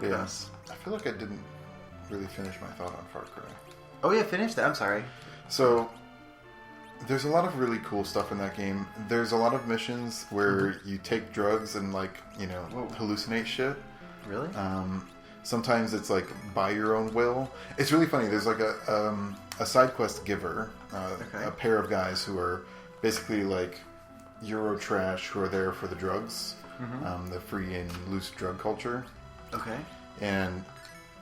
Look at us. I feel like I didn't really finish my thought on Far Cry. Oh yeah, finish that. I'm sorry. So, there's a lot of really cool stuff in that game. There's a lot of missions where you take drugs and hallucinate shit. Really? Sometimes it's like by your own will. It's really funny. There's like a side quest giver, a pair of guys who are basically like Euro trash who are there for the drugs, the free and loose drug culture. Okay. And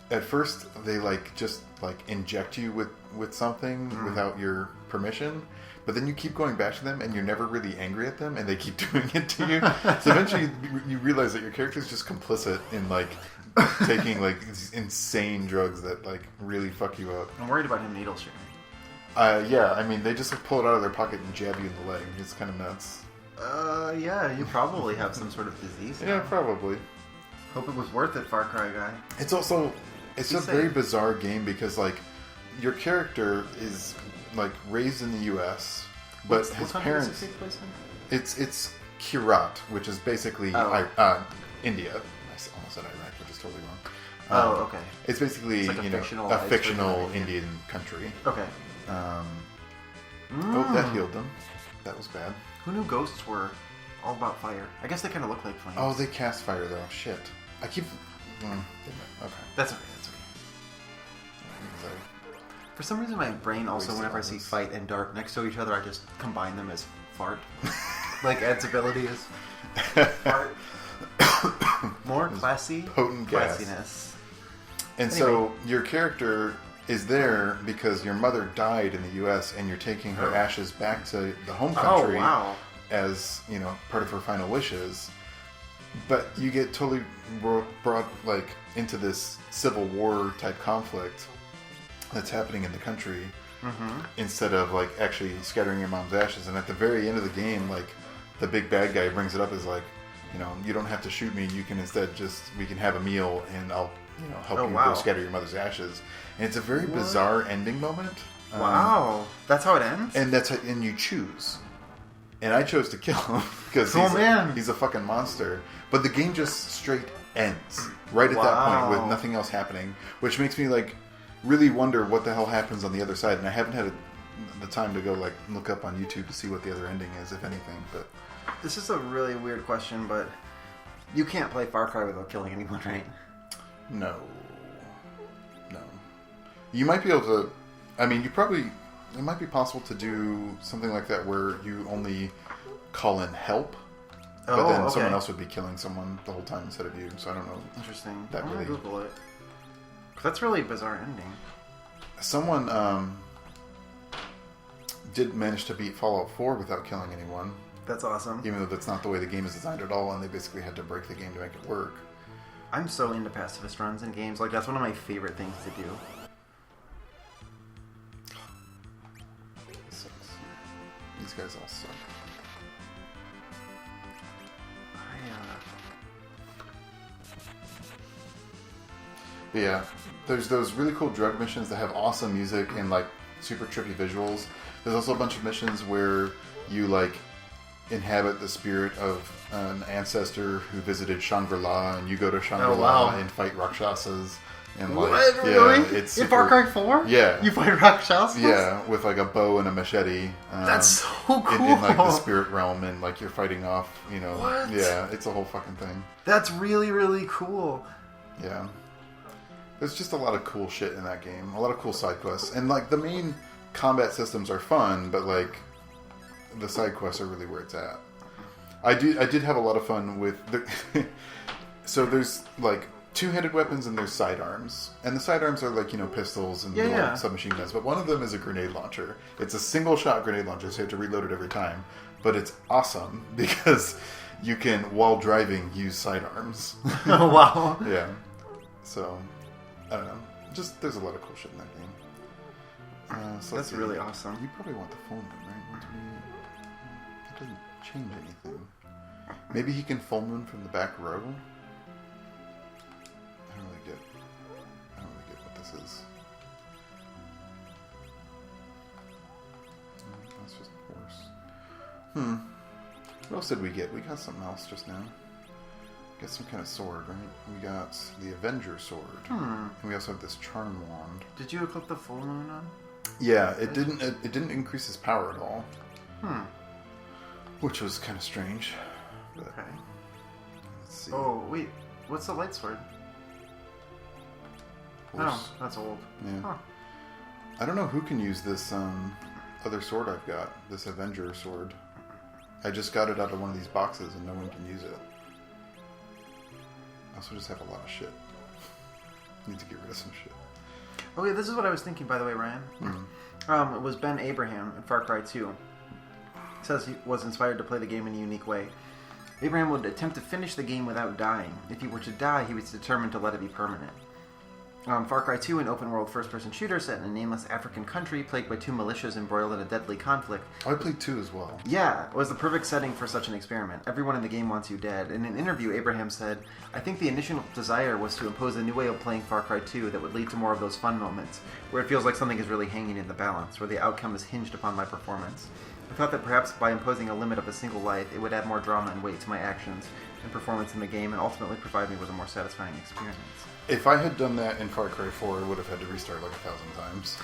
at first they just inject you with something without your permission, but then you keep going back to them and you're never really angry at them and they keep doing it to you. So eventually you realize that your character is just complicit in taking these insane drugs that really fuck you up. I'm worried about him needle sharing. Yeah, I mean they just pull it out of their pocket and jab you in the leg. It's kind of nuts. Yeah, you probably have some sort of disease now. Yeah, probably. Hope it was worth it, Far Cry guy. It's also a very bizarre game because your character is raised in the U.S., but his parents. Does it take place in? It's Kirat, which is basically India. I almost said Iraq, which is totally wrong. Okay. It's basically a fictional Indian country. Okay. Oh, that healed them. That was bad. Who knew ghosts were all about fire? I guess they kind of look like flames. Oh, they cast fire though. Shit. I keep. Okay. That's okay. For some reason, my brain also, whenever I see fight and dark next to each other, I just combine them as fart. Like Ed's ability is fart. More classy. Potent gas. Classiness. And so your character is there because your mother died in the U.S. and you're taking her ashes back to the home country as part of her final wishes. But you get totally brought into this civil war type conflict that's happening in the country instead of actually scattering your mom's ashes. And at the very end of the game, the big bad guy brings it up as you don't have to shoot me. You can instead we can have a meal and I'll help you go scatter your mother's ashes. And it's a very bizarre ending moment. Wow, that's how it ends. And you choose. And I chose to kill him because he's a fucking monster. But the game just straight ends right at that point with nothing else happening, which makes me really wonder what the hell happens on the other side. And I haven't had the time to go look up on YouTube to see what the other ending is, if anything. But this is a really weird question, but you can't play Far Cry without killing anyone, right? No. You might be able to. I mean, it might be possible to do something like that where you only call in help, but then someone else would be killing someone the whole time instead of you. So I don't know. Interesting. I'm gonna Google it. That's really a bizarre ending. Someone did manage to beat Fallout 4 without killing anyone. That's awesome. Even though that's not the way the game is designed at all, and they basically had to break the game to make it work. I'm so into pacifist runs in games. That's one of my favorite things to do. These guys all suck. But yeah, there's those really cool drug missions that have awesome music and super trippy visuals. There's also a bunch of missions where you inhabit the spirit of an ancestor who visited Shangri-La, and you go to Shangri-La and fight Rakshasas. And really? It's super... In Far Cry 4? Yeah. You fight Rakshasas? Yeah, with a bow and a machete. That's so cool. In the spirit realm, and you're fighting off, What? Yeah, it's a whole fucking thing. That's really, really cool. Yeah. There's just a lot of cool shit in that game. A lot of cool side quests. And the main combat systems are fun, but the side quests are really where it's at. I did have a lot of fun with the so there's two-handed weapons and there's sidearms. And the sidearms are pistols and submachine guns. But one of them is a grenade launcher. It's a single-shot grenade launcher, so you have to reload it every time. But it's awesome because you can, while driving, use sidearms. Oh, wow. Yeah. So, I don't know. Just, there's a lot of cool shit in that game. So that's really awesome. You probably want the full moon, right? It doesn't change anything. Maybe he can full moon from the back row? I don't really get what this is. That's just worse. What else did we get? We got something else just now. Got some kind of sword, right? We got the Avenger sword. And we also have this charm wand. Did you equip the full moon on? Yeah, it didn't increase his power at all. Which was kind of strange. But, okay. Let's see. Oh, wait. What's the light sword? Oh, that's old. Yeah. Huh. I don't know who can use this other sword I've got. This Avenger sword. I just got it out of one of these boxes and no one can use it. I also just have a lot of shit. Need to get rid of some shit. Oh yeah, this is what I was thinking, by the way, Ryan. It was Ben Abraham in Far Cry 2. It says he was inspired to play the game in a unique way. Abraham would attempt to finish the game without dying. If he were to die, he was determined to let it be permanent. Far Cry 2, an open-world first-person shooter set in a nameless African country plagued by two militias embroiled in a deadly conflict. Oh, I played 2 as well. Yeah, it was the perfect setting for such an experiment. Everyone in the game wants you dead. In an interview, Abraham said, "I think the initial desire was to impose a new way of playing Far Cry 2 that would lead to more of those fun moments, where it feels like something is really hanging in the balance, where the outcome is hinged upon my performance. I thought that perhaps by imposing a limit of a single life, it would add more drama and weight to my actions and performance in the game and ultimately provide me with a more satisfying experience." If I had done that in Far Cry 4, I would have had to restart like 1,000 times.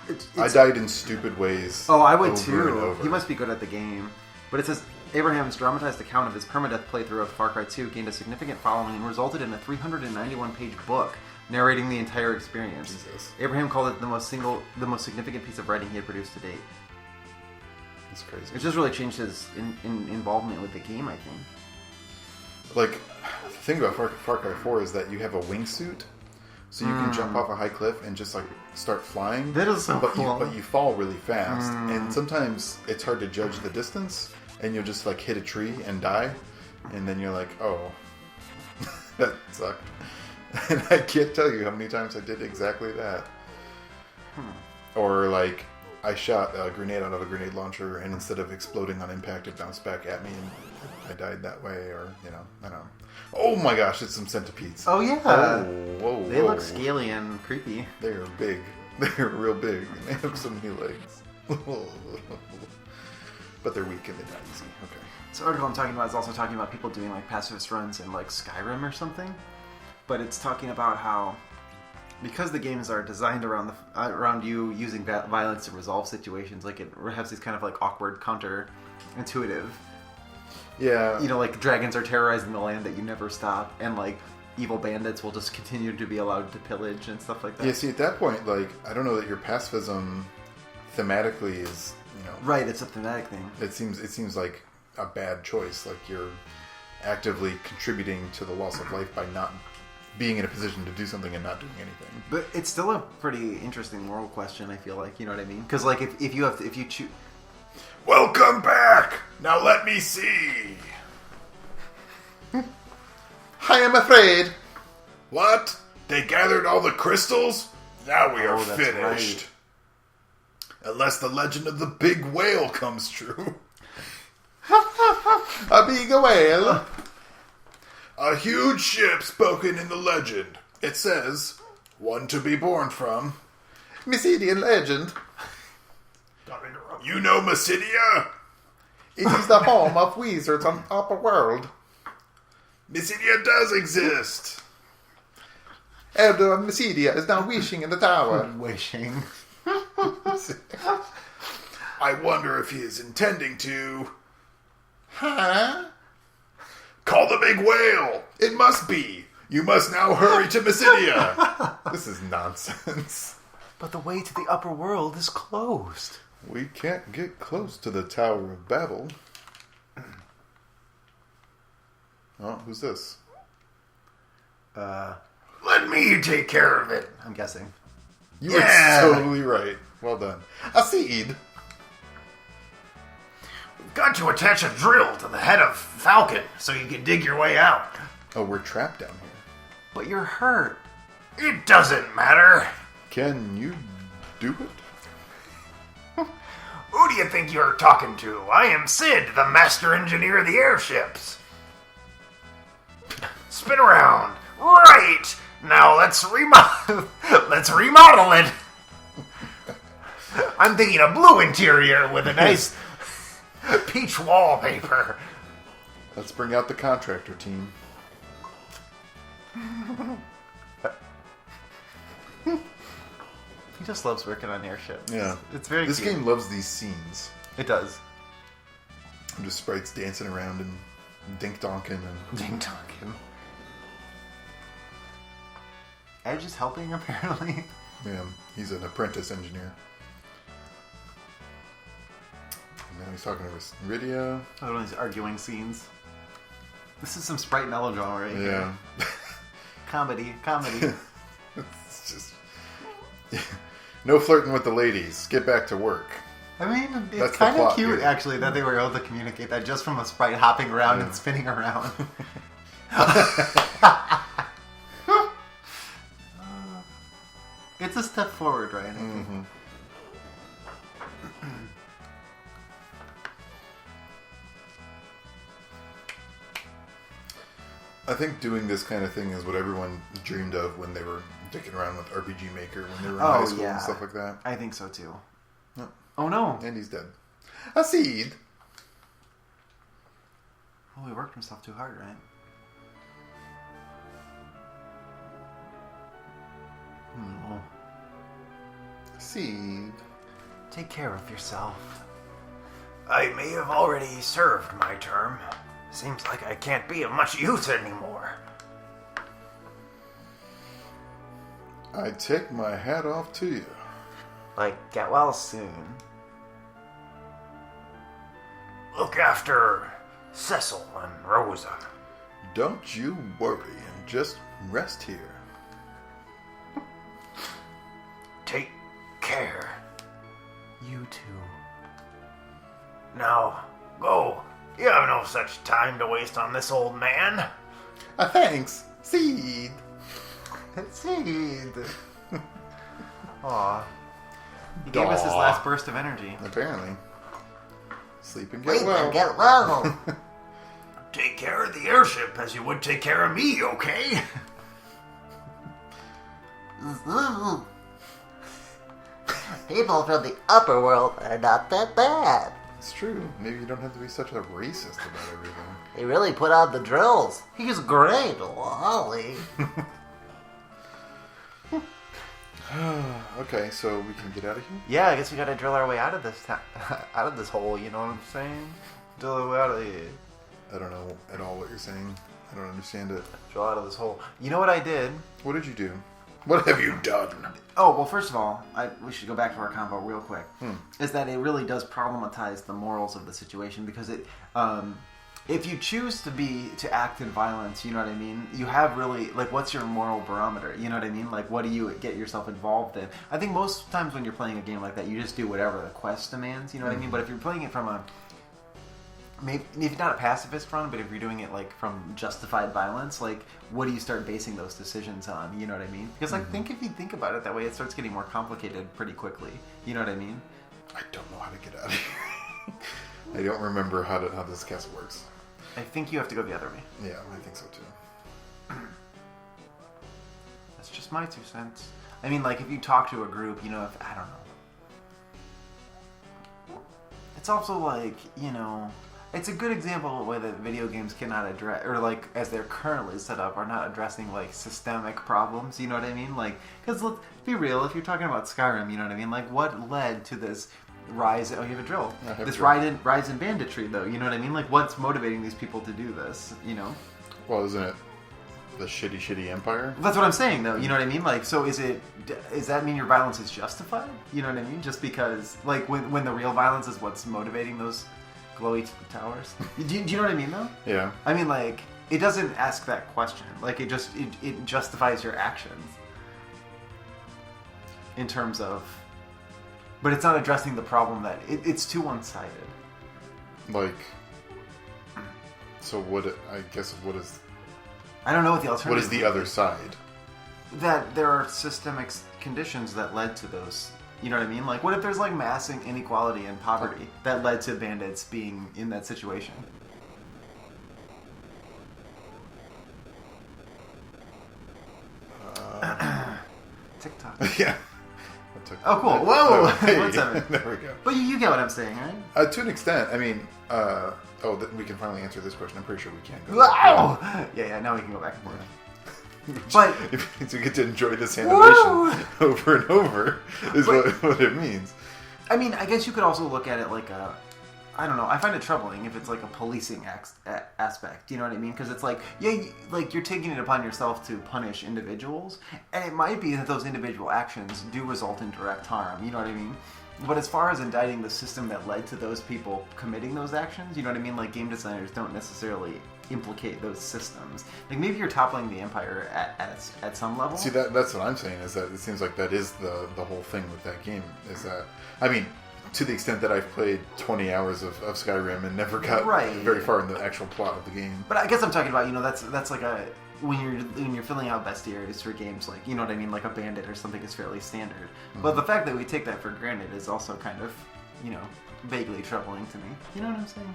It's I died in stupid ways. Oh, I would over too. and over. He must be good at the game. But it says, Abraham's dramatized account of his permadeath playthrough of Far Cry 2 gained a significant following and resulted in a 391-page book narrating the entire experience. Jesus. Abraham called it the most significant piece of writing he had produced to date. That's crazy. It just really changed his involvement with the game, I think. Like, the thing about Far Cry 4 is that you have a wingsuit, so you can jump off a high cliff and just like start flying. That is so cool. But you fall really fast, and sometimes it's hard to judge the distance, and you'll just like hit a tree and die, and then you're like, oh, that sucked. And I can't tell you how many times I did exactly that. Or like, I shot a grenade out of a grenade launcher, and instead of exploding on impact, it bounced back at me, and I died that way, or, you know, I don't know. Oh my gosh, it's some centipedes. Oh yeah. Whoa. They look scaly and creepy. They're big. They're real big. And they have some new legs. But they're weak and they die easy. Okay. This article I'm talking about is also talking about people doing like pacifist runs in like Skyrim or something. But it's talking about how, because the games are designed around you using violence to resolve situations, like it has these kind of like awkward counter-intuitive. Yeah. You know, like dragons are terrorizing the land that you never stop, and like evil bandits will just continue to be allowed to pillage and stuff like that. Yeah, see, at that point, like, I don't know that your pacifism thematically is, you know... Right, it's a thematic thing. It seems like a bad choice. Like, you're actively contributing to the loss of life by not being in a position to do something and not doing anything. But it's still a pretty interesting moral question, I feel like, you know what I mean? Because, like, if you choose... Welcome back! Now let me see! I am afraid. What? They gathered all the crystals? Now we are finished. Right. Unless the legend of the big whale comes true. A big whale? A huge ship spoken in the legend. It says, one to be born from. Mysidian legend. You know Mysidia? It is the home of wizards on upper world. Mysidia does exist. Elder of Mysidia is now wishing in the tower. Wishing. I wonder if he is intending to... Huh? Call the big whale. It must be. You must now hurry to Mysidia. This is nonsense. But the way to the upper world is closed. We can't get close to the Tower of Babel. Oh, who's this? Let me take care of it, I'm guessing. You are totally right. Well done. Acid. We've got to attach a drill to the head of Falcon so you can dig your way out. Oh, we're trapped down here. But you're hurt. It doesn't matter. Can you do it? Who do you think you're talking to? I am Sid, the master engineer of the airships. Spin around. Right. Now let's remodel it. I'm thinking a blue interior with a nice peach wallpaper. Let's bring out the contractor team. He just loves working on airships. Yeah. It's very This cute. game loves these scenes. It does. Just sprites dancing around and dink-donking and... Ding-donking. Edge is helping, apparently. Yeah, he's an apprentice engineer. And now he's talking to Rydia. One of these arguing scenes. This is some sprite melodrama right here. Yeah. Comedy. It's just... No flirting with the ladies. Get back to work. I mean, it's That's the kind of plot cute, here. actually, that they were able to communicate that just from a sprite hopping around and spinning around. It's a step forward, right? I think. Mm-hmm. I think doing this kind of thing is what everyone dreamed of when they were dicking around with RPG Maker when they were in high school and stuff like that. I think so, too. Yep. Oh, no. And he's dead. A seed. Well, he worked himself too hard, right? No. Seed. Take care of yourself. I may have already served my term. Seems like I can't be of much use anymore. I take my hat off to you. Like, get well soon. Look after Cecil and Rosa. Don't you worry and just rest here. Take care. You too. Now, go. You have no such time to waste on this old man. Thanks, Seed. Seed. Aw. He gave us his last burst of energy. Apparently. Sleep and get well. Get well. Take care of the airship as you would take care of me, okay? People from the upper world are not that bad. It's true. Maybe you don't have to be such a racist about everything. He really put on the drills. He's great, Wally. Okay, so we can get out of here? Yeah, I guess we gotta drill our way out of this out of this hole, you know what I'm saying? Drill our way out of here. I don't know at all what you're saying. I don't understand it. Drill out of this hole. You know what I did? What did you do? What have you done? Oh, well, first of all, we should go back to our convo real quick. Is that it really does problematize the morals of the situation because it, if you choose to act in violence, you know what I mean? You have really, like, what's your moral barometer? You know what I mean? Like, what do you get yourself involved in? I think most times when you're playing a game like that, you just do whatever the quest demands, you know what I mean? But if you're playing it from maybe if not a pacifist front, but if you're doing it like from justified violence, like what do you start basing those decisions on? You know what I mean? Because I think if you think about it that way, it starts getting more complicated pretty quickly. You know what I mean? I don't know how to get out of here. I don't remember how this castle works. I think you have to go the other way. Yeah, I think so too. That's just my 2 cents. I mean, like if you talk to a group, you know, I don't know. It's also like, you know. It's a good example of the way that video games cannot address, or like as they're currently set up, are not addressing like systemic problems. You know what I mean? Like, because let's be real. If you're talking about Skyrim, you know what I mean? Like, what led to this rise? Oh, you have a drill. This rise in banditry, though. You know what I mean? Like, what's motivating these people to do this? You know? Well, isn't it the shitty empire? That's what I'm saying, though. You know what I mean? Like, so does that mean your violence is justified? You know what I mean? Just because, like, when the real violence is what's motivating those glowy towers. Do you know what I mean, though? Yeah. I mean, like, it doesn't ask that question. Like, it justifies your actions in terms of, but it's not addressing the problem that it's too one-sided. Like, so what? I guess what is? I don't know what the alternative. What is the other side? That there are systemic conditions that led to those. You know what I mean? Like, what if there's, like, mass inequality and poverty that led to bandits being in that situation? TikTok. Yeah. Oh, cool. Whoa! Hey, 1 second. there we go. But you get what I'm saying, right? To an extent. I mean, we can finally answer this question. I'm pretty sure we can go. Wow! Yeah, now we can go back and forth. But it means you get to enjoy this animation over and over. Is what it means. I mean, I guess you could also look at it like a. I don't know. I find it troubling if it's like a policing aspect. You know what I mean? Because it's like, like you're taking it upon yourself to punish individuals, and it might be that those individual actions do result in direct harm. You know what I mean? But as far as indicting the system that led to those people committing those actions, you know what I mean? Like game designers don't necessarily implicate those systems. Like maybe you're toppling the empire at some level. See, that's what I'm saying, is that it seems like that is the whole thing with that game. Is that, I mean, to the extent that I've played 20 hours of Skyrim and never got very far in the actual plot of the game. But I guess I'm talking about, that's like a when you're filling out bestiaries for games, like, you know what I mean, like a bandit or something is fairly standard. Mm-hmm. But the fact that we take that for granted is also kind of, vaguely troubling to me. You know what I'm saying?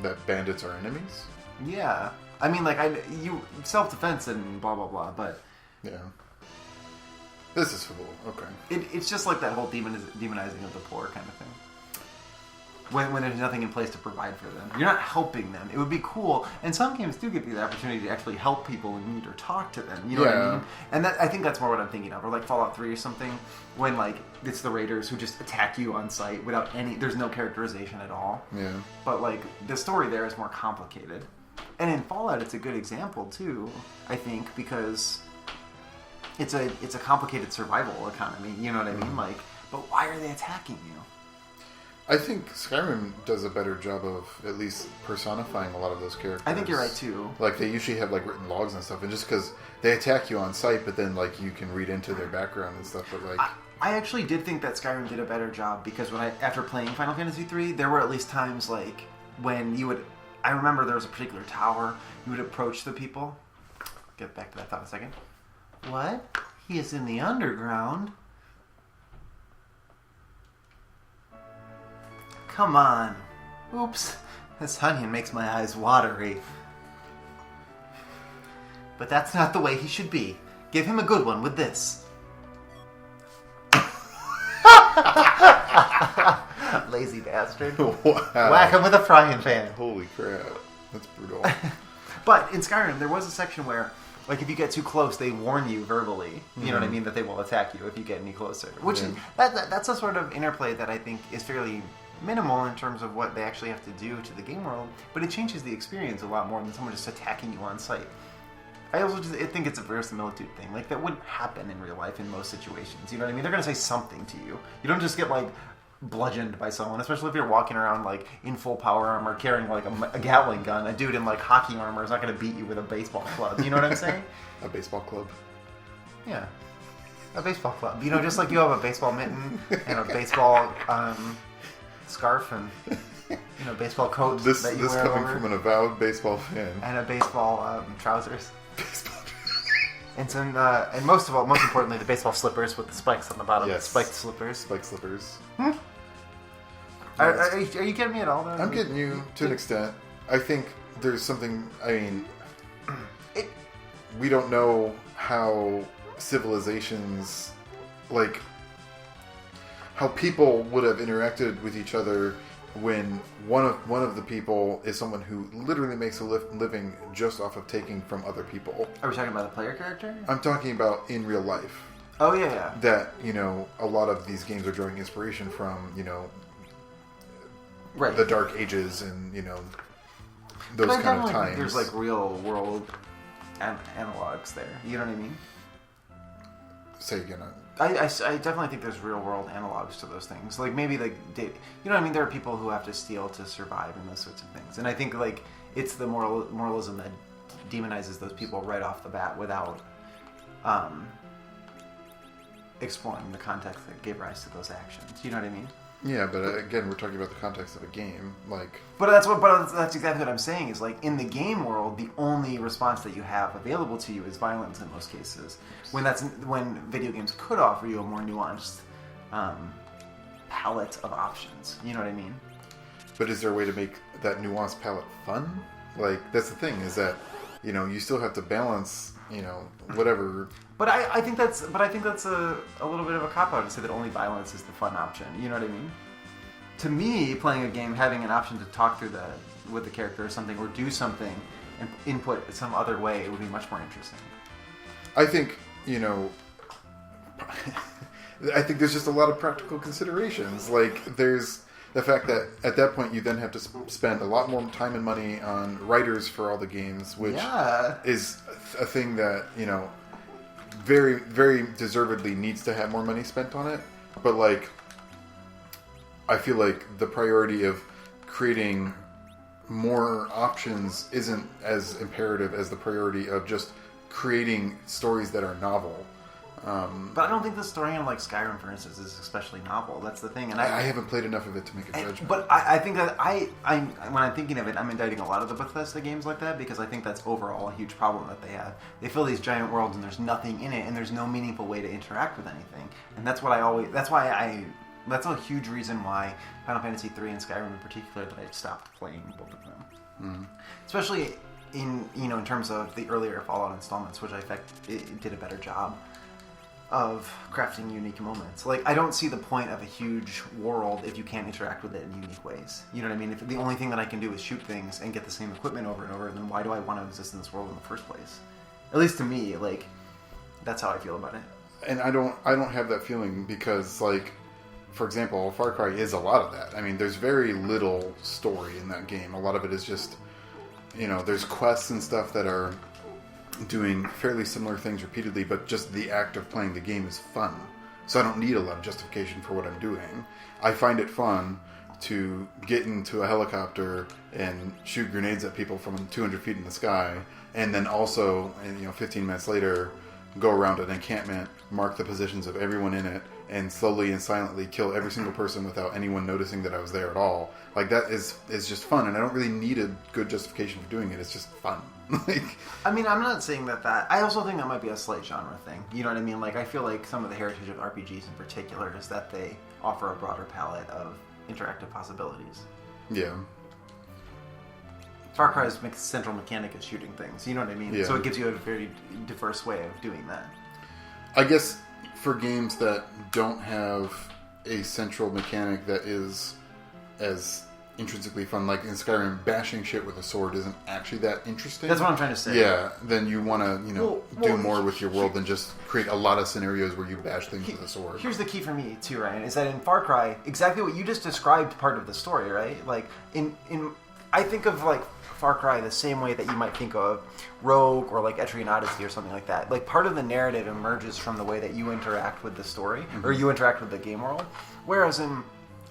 That bandits are enemies? Yeah. I mean, like, self-defense and blah, blah, blah, but... Yeah. This is cool. Okay. It's just like that whole demonizing of the poor kind of thing. When there's nothing in place to provide for them. You're not helping them. It would be cool, and some games do give you the opportunity to actually help people in need or talk to them. You know what I mean? And I think that's more what I'm thinking of. Or like Fallout 3 or something, when like it's the raiders who just attack you on sight without there's no characterization at all. Yeah. But like the story there is more complicated. And in Fallout it's a good example too, I think, because it's a complicated survival economy, you know what I mean? Like, but why are they attacking you? I think Skyrim does a better job of at least personifying a lot of those characters. I think you're right too. Like they usually have like written logs and stuff, and just because they attack you on sight, but then like you can read into their background and stuff. But like, I actually did think that Skyrim did a better job because after playing Final Fantasy III, there were at least times like when you would. I remember there was a particular tower. You would approach the people. Get back to that thought in a second. What? He is in the underground. Come on. Oops. This onion makes my eyes watery. But that's not the way he should be. Give him a good one with this. Lazy bastard. wow. Whack him with a frying pan. Holy crap. That's brutal. But in Skyrim, there was a section where, like, if you get too close, they warn you verbally. You know what I mean? That they will attack you if you get any closer. Which is, that's a sort of interplay that I think is fairly minimal in terms of what they actually have to do to the game world, but it changes the experience a lot more than someone just attacking you on sight. I also I think it's a verisimilitude thing. Like, that wouldn't happen in real life in most situations. You know what I mean? They're going to say something to you. You don't just get, like, bludgeoned by someone, especially if you're walking around, like, in full power armor, carrying, like, a Gatling gun. A dude in, like, hockey armor is not going to beat you with a baseball club. You know what I'm saying? A baseball club? Yeah. A baseball club. You know, just like you have a baseball mitten and a baseball, scarf and baseball coat This that you wear coming over, from an avowed baseball fan. and a baseball trousers, and some, and most importantly, the baseball slippers with the spikes on the bottom. Yes. Spiked slippers. Spike slippers. Are you getting me at all? Though? I'm getting you to an extent. I think there's something. I mean, we don't know how civilizations, like, how people would have interacted with each other when one of the people is someone who literally makes a living just off of taking from other people. Are we talking about the player character? I'm talking about in real life. Oh yeah. That, a lot of these games are drawing inspiration from, Right. the Dark Ages and, those But I kind of definitely think times. there's like real world analogs there. You know what I mean? Say again. I definitely think there's real world analogs to those things. Like maybe like you know what I mean? There are people who have to steal to survive and those sorts of things. And I think like it's the moralism that demonizes those people right off the bat without exploring the context that gave rise to those actions. You know what I mean? Yeah, but again, we're talking about the context of a game, like. But that's exactly what I'm saying. Is like in the game world, the only response that you have available to you is violence in most cases. When video games could offer you a more nuanced palette of options. You know what I mean? But is there a way to make that nuanced palette fun? Like that's the thing is that you still have to balance whatever. But I think that's a little bit of a cop-out to say that only violence is the fun option. You know what I mean? To me, playing a game, having an option to talk through with the character or something, or do something and input some other way would be much more interesting. I think, I think there's just a lot of practical considerations. Like, there's the fact that at that point you then have to spend a lot more time and money on writers for all the games, which is a thing that, very, very deservedly needs to have more money spent on it. But, like, I feel like the priority of creating more options isn't as imperative as the priority of just creating stories that are novel. But I don't think the story in, like, Skyrim, for instance, is especially novel. That's the thing. And I haven't played enough of it to make a judgment. But I think that when I'm thinking of it, I'm indicting a lot of the Bethesda games like that, because I think that's overall a huge problem that they have. They fill these giant worlds and there's nothing in it, and there's no meaningful way to interact with anything. And that's a huge reason why Final Fantasy III and Skyrim in particular that I stopped playing both of them. Mm-hmm. Especially in terms of the earlier Fallout installments, which I think it did a better job of crafting unique moments. Like, I don't see the point of a huge world if you can't interact with it in unique ways. You know what I mean? If the only thing that I can do is shoot things and get the same equipment over and over, then why do I want to exist in this world in the first place? At least to me, like, that's how I feel about it. And I don't have that feeling because, like, for example, Far Cry is a lot of that. I mean, there's very little story in that game. A lot of it is just, there's quests and stuff that are doing fairly similar things repeatedly, but just the act of playing the game is fun. So I don't need a lot of justification for what I'm doing. I find it fun to get into a helicopter and shoot grenades at people from 200 feet in the sky, and then also, 15 minutes later, go around an encampment, mark the positions of everyone in it, and slowly and silently kill every single person without anyone noticing that I was there at all. Like, that is just fun, and I don't really need a good justification for doing it. It's just fun. I mean, I'm not saying that. I also think that might be a slight genre thing. You know what I mean? Like, I feel like some of the heritage of RPGs in particular is that they offer a broader palette of interactive possibilities. Yeah. Far Cry's central mechanic is shooting things. You know what I mean? Yeah. So it gives you a very diverse way of doing that. I guess for games that don't have a central mechanic that is as intrinsically fun, like in Skyrim, bashing shit with a sword isn't actually that interesting. That's what I'm trying to say. Yeah, then you want to, do more with your world than just create a lot of scenarios where you bash things with a sword. Here's the key for me too, Ryan, is that in Far Cry, exactly what you just described part of the story, right? Like I think of like Far Cry the same way that you might think of Rogue or like Etrian Odyssey or something like that. Like, part of the narrative emerges from the way that you interact with the story, mm-hmm. or you interact with the game world. Whereas in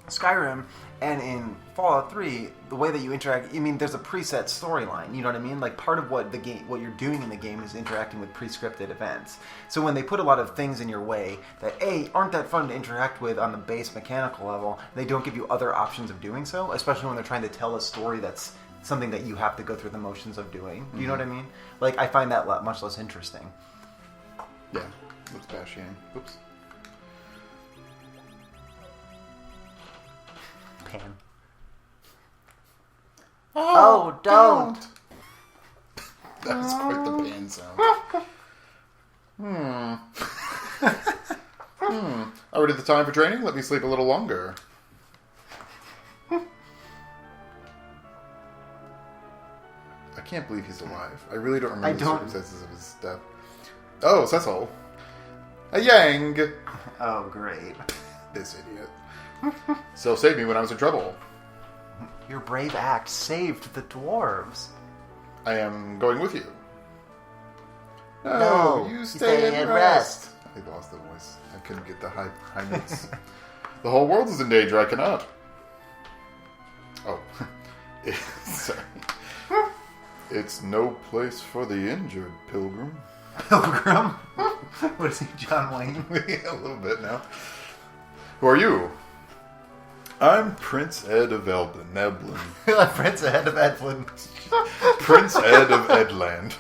Skyrim and in Fallout 3, the way that you interact, there's a preset storyline. You know what I mean? Like, part of what you're doing in the game is interacting with pre-scripted events. So when they put a lot of things in your way that aren't that fun to interact with on the base mechanical level, they don't give you other options of doing so, especially when they're trying to tell a story that's something that you have to go through the motions of doing. Do you know what I mean? Like, I find that much less interesting. Yeah. Let's bash in. Oops. Pan. Oh, don't! That was quite the pan sound. Already the time for training? Let me sleep a little longer. I can't believe he's alive. I really don't remember the circumstances of his death. Oh, Cecil. A Yang! Oh, great. This idiot. So saved me when I was in trouble. Your brave act saved the dwarves. I am going with you. No, you stay and rest. I lost the voice. I couldn't get the high notes. The whole world is in danger. I cannot. Oh. Sorry. It's no place for the injured, Pilgrim. Pilgrim? What is he, John Wayne? Yeah, a little bit now. Who are you? I'm Prince Ed of Edland. Prince Ed of Edland. Prince Ed of Edland.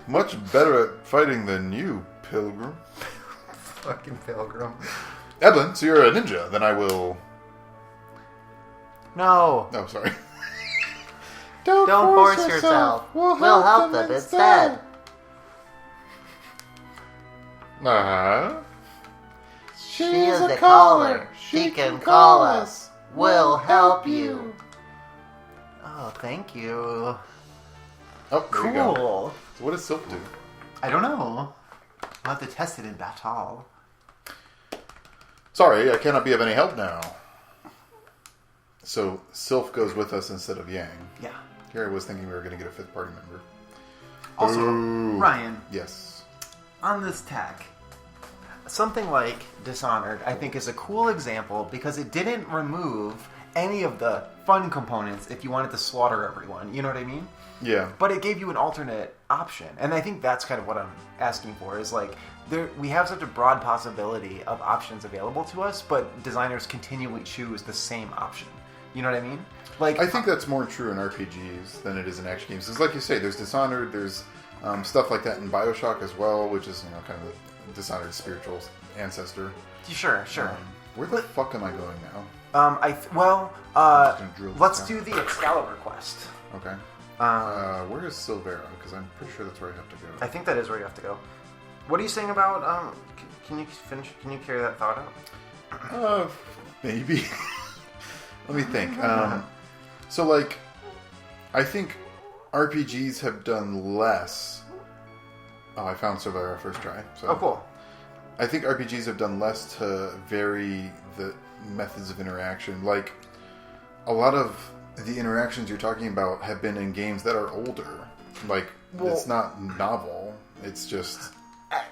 Much better at fighting than you, Pilgrim. Fucking Pilgrim. Edland, so you're a ninja. Then I will... No. Oh, sorry. Don't force yourself. We'll help them instead. She is a caller. She can call us. We'll help you. Oh, thank you. Oh, there you go. Cool. So what does Silk do? I don't know. We'll have to test it in battle. Sorry, I cannot be of any help now. So, Sylph goes with us instead of Yang. Yeah. Here I was thinking we were going to get a fifth party member. Also, Ooh. Ryan. Yes. On this tack, something like Dishonored, I think, is a cool example because it didn't remove any of the fun components if you wanted to slaughter everyone. You know what I mean? Yeah. But it gave you an alternate option. And I think that's kind of what I'm asking for, is like, we have such a broad possibility of options available to us, but designers continually choose the same option. You know what I mean? Like, I think that's more true in RPGs than it is in action games. Because like you say, there's Dishonored, there's stuff like that in Bioshock as well, which is, kind of a Dishonored spiritual ancestor. Sure. Where the fuck am I going now? Let's do the Excalibur quest. Okay. Where is Silvera? Because I'm pretty sure that's where I have to go. I think that is where you have to go. What are you saying about, can you finish, can you carry that thought out? Maybe. Let me think. So, like, I think RPGs have done less. Oh, I found Silvera first try. So. Oh, cool. I think RPGs have done less to vary the methods of interaction. Like, a lot of the interactions you're talking about have been in games that are older. Like, it's not novel. It's just...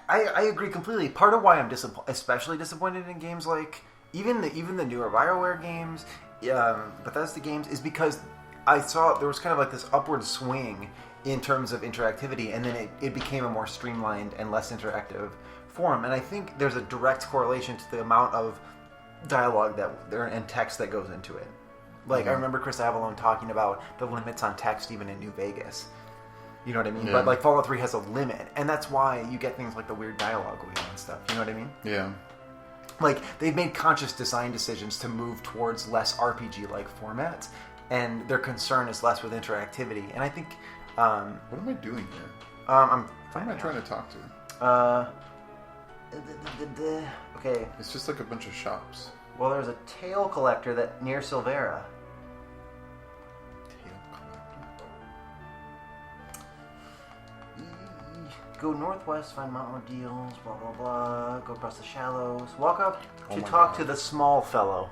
I agree completely. Part of why I'm especially disappointed in games like even the newer BioWare games, Bethesda games, is because I saw there was kind of like this upward swing in terms of interactivity, and then it became a more streamlined and less interactive form. And I think there's a direct correlation to the amount of dialogue and text that goes into it. Like, I remember Chris Avellone talking about the limits on text even in New Vegas. You know what I mean? Yeah. But, like, Fallout 3 has a limit, and that's why you get things like the weird dialogue wheel and stuff. You know what I mean? Yeah. Like, they've made conscious design decisions to move towards less RPG-like formats, and their concern is less with interactivity. And I think... what am I doing here? Who am I trying to talk to? Okay. It's just like a bunch of shops. Well, there's a tail collector near Silvera. Go northwest, find mountain deals, blah, blah, blah. Go across the shallows. Walk up to talk to the small fellow.